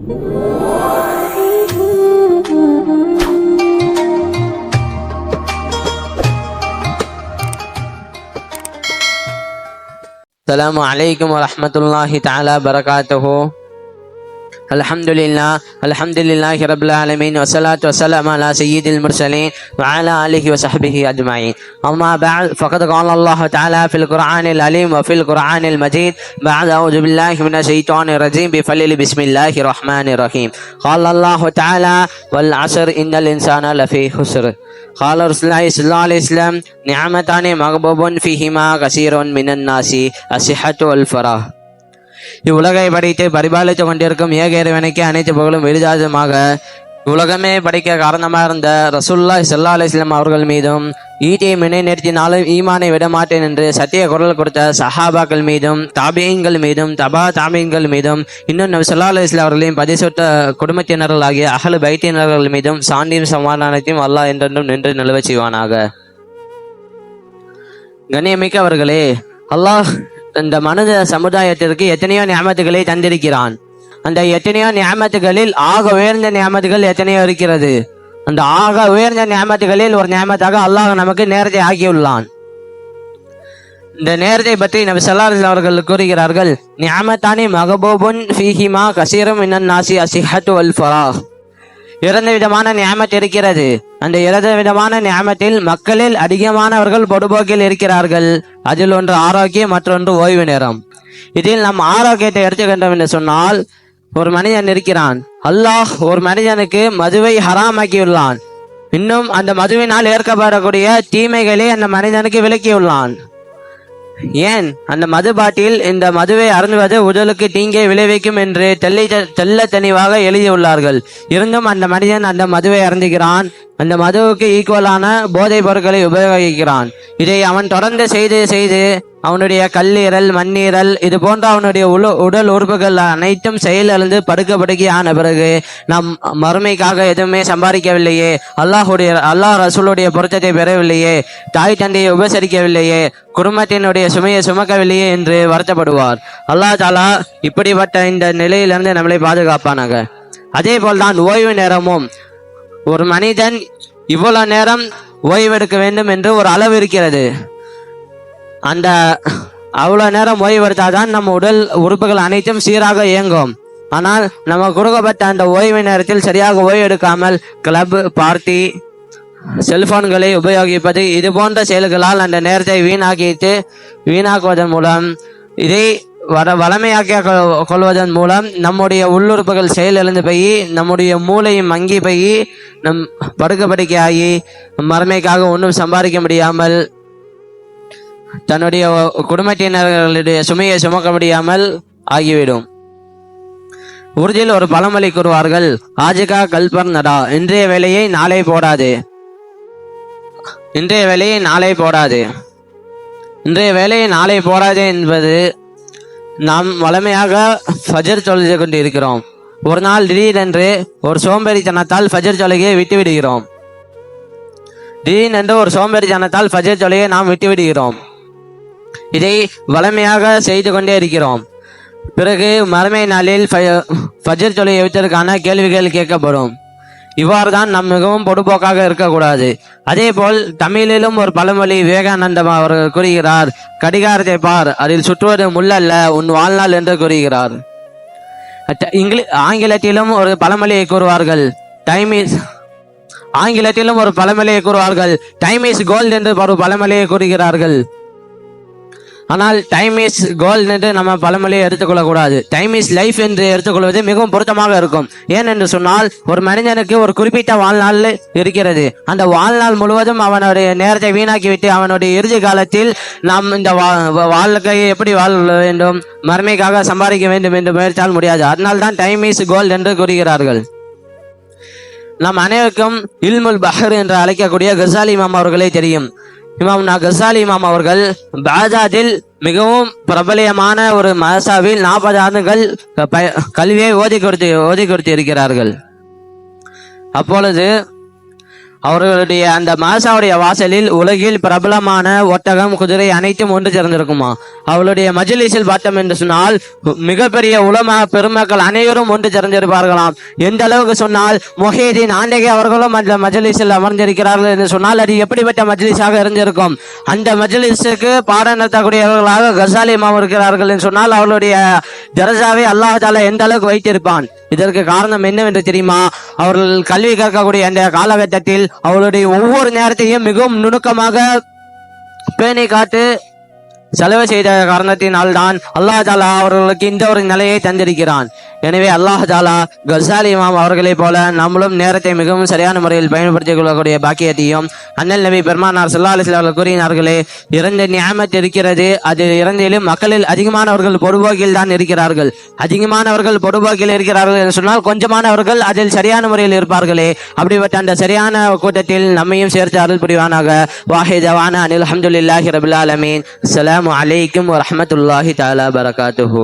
السلام عليكم ورحمة الله تعالى وبركاته. الحمد لله رب العالمين والصلاة والسلام على سيد المرسلين وعلى آله وصحبه أجمعين. أما بعد فقد قال الله تعالى في القرآن العليم وفي القرآن المجيد بعد أعوذ بالله من الشيطان الرجيم بفضل بسم الله الرحمن الرحيم. قال الله تعالى والعصر إن الإنسان لفي خسر. قال رسول الله صلى الله عليه وسلم نعمتان مغبوب فيهما كثير من الناس الصحة والفراغ. இவ்வுலகை படைத்து பரிபாலித்துக் கொண்டிருக்கும் ஏக இறைவனுக்கு அனைத்து புகழும் விருதாஜமாக உலகமே படைக்க காரணமாக இருந்த ரசூலுல்லாஹி ஸல்லல்லாஹு அலைஹி வஸல்லம் அவர்கள் மீதும் ஈட்டியை மினை நிறுத்தினாலும் ஈமானை விட மாட்டேன் என்று சத்திய குரல் கொடுத்த சஹாபாக்கள் மீதும் தாபியீன்கள் மீதும் தபா தாபியீன்கள் மீதும் இன்னும் நபி ஸல்லல்லாஹு அலைஹி வஸல்லம் அவர்களையும் பதிசொட்ட குடும்பத்தினர்களாகிய அஹ்லு பைத்தினர்கள் மீதும் சாந்தியும் சமாதானத்தையும் அல்லாஹ் என்றென்றும் நின்று நிலவச் செய்வானாக. கண்ணியமிக்கவர்களே, அல்லாஹ் இந்த மனித சமுதாயத்திற்கு எத்தனையோ நியமத்துகளை தந்திருக்கிறான். அந்த எத்தனையோ நியமத்துகளில் ஆக உயர்ந்த நியமத்துகள் எத்தனையோ இருக்கிறது. அந்த ஆக உயர்ந்த நியமத்துகளில் ஒரு நியமத்தாக அல்லாஹ் நமக்கு நேரத்தை ஆக்கியுள்ளான். இந்த நேரத்தை பற்றி நபி ஸல்லல்லாஹு அலைஹி வஸல்லம் அவர்கள் கூறுகிறார்கள், நியமத்தானி மகபூபுன் ஃபீஹிமா கஸீரும் மினன் நாஸி அஸ்ஸிஹத்து வல் ஃபராஹ். இரண்டு விதமான நியமத் இருக்கிறது. அந்த இரண்டு விதமான நியமத்தில் மக்களில் அதிகமானவர்கள் பொடுபோக்கில் இருக்கிறார்கள். அதில் ஒன்று ஆரோக்கியம், மற்றொன்று ஓய்வு நேரம். இதில் நம் ஆரோக்கியத்தை எடுத்துக்கின்றோம் என்று சொன்னால், ஒரு மனிதன் இருக்கிறான், அல்லாஹ் ஒரு மனிதனுக்கு மதுவை ஹராமாக்கியுள்ளான். இன்னும் அந்த மதுவினால் ஏற்கப்படக்கூடிய தீமைகளை அந்த மனிதனுக்கு விலக்கியுள்ளான். ஏன்? அந்த மது பாட்டில் இந்த மதுவை அருந்துவது உடலுக்கு தீங்கை விளைவிக்கும் என்று தெல்ல தெளிவாக எழுதியுள்ளார்கள். இருந்தும் அந்த மனிதன் அந்த மதுவை அருந்துகிறான். அந்த மதுவுக்கு ஈக்குவலான போதைப் பொருட்களை உபயோகிக்கிறான். இதை அவன் தொடர்ந்து செய்து அவனுடைய கல்லீரல், மண்ணீரல் இது போன்ற அவனுடைய உடல் உறுப்புகள் அனைத்தும் செயலிழந்து படுக்கி ஆன பிறகு நம் மறுமைக்காக எதுவுமே சம்பாதிக்கவில்லையே, அல்லாஹ் ரசூலுடைய பொருத்தத்தை பெறவில்லையே, தாய் தந்தையை உபசரிக்கவில்லையே, குடும்பத்தினுடைய சுமையை சுமக்கவில்லையே என்று வருத்தப்படுவார். அல்லாஹ் தாலா இப்படிப்பட்ட இந்த நிலையிலிருந்து நம்மளை பாதுகாப்பானாக. அதே போல்தான் ஓய்வு நேரமும். ஒரு மனிதன் இவ்வளவு நேரம் ஓய்வெடுக்க வேண்டும் என்று ஒரு அளவு இருக்கிறது. அந்த அவ்வளவு நேரம் ஓய்வெடுத்தாதான் நம்ம உடல் உறுப்புகள் அனைத்தும் சீராக இயங்கும். ஆனால் நம்ம கொடுக்கப்பட்ட அந்த ஓய்வு நேரத்தில் சரியாக ஓய்வு எடுக்காமல் கிளப், பார்ட்டி, செல்போன்களை உபயோகிப்பது இது போன்ற செயல்களால் அந்த நேரத்தை வீணாக்குவதன் மூலம், இதை வளமையாக்கிய கொள்வதன் மூலம் நம்முடைய உள்ளுறுப்புகள் செயலிழந்து போய் நம்முடைய மூளையும் மங்கி போய் நம் படுக்கையாகி மறுமைக்காக ஒன்றும் சம்பாதிக்க முடியாமல், தன்னுடைய குடும்பத்தினர்களுடைய சுமையை சுமக்க முடியாமல் ஆகிவிடும். உறுதியில் ஒரு பழமொழி கூறுவார்கள், ஆஜிகா கல்பர் நடா, இன்றைய வேலையை நாளை போடாது. இன்றைய வேலையை நாளை போடாது என்பது, நாம் வளமையாக ஃபஜர் தொழுது கொண்டு இருக்கிறோம். ஒரு நாள் திடீரென்று ஒரு சோம்பேறித்தனத்தால் ஃபஜர் தொழுகையை விட்டுவிடுகிறோம். நாம் விட்டுவிடுகிறோம். இதை வளமையாக செய்து கொண்டே இருக்கிறோம். பிறகு மறுமை நாளில் ஃபஜர் தொழுகையை விட்டதற்கான கேள்விகள் கேட்கப்படும். இவ்வாறு தான் நாம் மிகவும் பொடுபோக்காக இருக்கக்கூடாது. அதே போல் தமிழிலும் ஒரு பழமொழி விவேகானந்தம் அவர்கள் கூறுகிறார், கடிகாரத்தை பார், அதில் சுற்றுவது முள்ளல்ல உன் வாழ்நாள் என்று கூறுகிறார். ஆங்கிலத்திலும் ஒரு பழமொழியை கூறுவார்கள், டைம் இஸ் கோல்ட் என்று ஒரு பழமொழியை கூறுகிறார்கள். ஆனால் டைம் இஸ் கோல்ட் என்று நம்ம பழமொழியை எடுத்துக்கொள்ளக்கூடாது. டைம் இஸ் லைஃப் என்று எடுத்துக்கொள்வது மிகவும் பொருத்தமாக இருக்கும். ஏன் என்று சொன்னால், ஒரு மனிதனுக்கு ஒரு குறிப்பிட்ட வாழ்நாள் இருக்கிறது. அந்த வாழ்நாள் முழுவதும் அவனுடைய நேரத்தை வீணாக்கிவிட்டு அவனுடைய இறுதி காலத்தில் நாம் இந்த வாழ்க்கையை எப்படி வாழ வேண்டும், மறுமைக்காக சம்பாதிக்க வேண்டும் என்று முயற்சியால் முடியாது. அதனால்தான் டைம் இஸ் கோல்ட் என்று கூறுகிறார்கள். நாம் அனைவருக்கும் இல்முல் பஹர் என்று அழைக்கக்கூடிய கசாலி இமாம் அவர்களே தெரியும். கசாலி இமாம் அவர்கள் பாஜாதில் மிகவும் பிரபலியமான ஒரு மதரசாவில் 40 ஆண்டுகள் கல்வியை ஓதி கொடுத்து இருக்கிறார்கள். அப்பொழுது அவர்களுடைய அந்த மதரசாவுடைய வாசலில் உலகில் பிரபலமான ஒட்டகம், குதிரை அனைத்தும் ஒன்று சேர்ந்திருக்குமா. அவளுடைய மஜ்லிஸில் பார்த்தோம் என்று சொன்னால் மிகப்பெரிய உலமா பெருமக்கள் அனைவரும் ஒன்று சேர்ந்திருப்பார்களாம். எந்த அளவுக்கு சொன்னால் முஹிதீன் ஆண்டகை அவர்களும் அந்த மஜ்லிஸில் அமர்ந்திருக்கிறார்கள் என்று சொன்னால் அது எப்படிப்பட்ட மஜ்லிஸாக இருந்திருக்கும். அந்த மஜ்லிஸுக்கு பாடம் நடத்தக்கூடியவர்களாக கசாலி இமாம் இருக்கிறார்கள் என்று சொன்னால் அவர்களுடைய தரஜாவை அல்லாஹ் தஆலா எந்த அளவுக்கு வைத்திருப்பான். இதற்கு காரணம் என்னவென்று தெரியுமா? அவர்கள் கல்வி கற்கக்கூடிய அந்த காலகட்டத்தில் அவர்களுடைய ஒவ்வொரு நேரத்தையும் மிகவும் நுணுக்கமாக பேணி காத்து செலவு செய்த காரணத்தினால் தான் அல்லாஹ் தஆலா அவர்களுக்கு இந்த ஒரு நிலையை தந்திருக்கிறான். எனவே அல்லாஹ் தஆலா கசாலி இமாம் அவர்களைப் போல நம்மளும் நேரத்தை மிகவும் சரியான முறையில் பயன்படுத்திக் கொள்ளக்கூடிய பாக்கியத்தையும் அண்ணல் நபி பெருமானார் ஸல்லல்லாஹு அலைஹி வஸல்லம் அவர்கள் கூறினார்களே, இரண்டு நிஅமத் இருக்கிறது. அது இரண்டிலும் மக்களில் அதிகமானவர்கள் பொடுபோக்கில் தான் இருக்கிறார்கள். அதிகமானவர்கள் பொடுபோக்கில் இருக்கிறார்கள் என்று சொன்னால் கொஞ்சமானவர்கள் அதில் சரியான முறையில் இருப்பார்களே. அப்படிப்பட்ட அந்த சரியான கூட்டத்தில் நம்மையும் சேர்த்து அருள் புரிவானாக. வாஹிதவானா அனில் அல்ஹம்துலில்லாஹி ரபில் ஆலமீன். அஸ்ஸலாமு அலைக்கும் வரஹ்மத்துல்லாஹி தஆலா பரகாத்துஹு.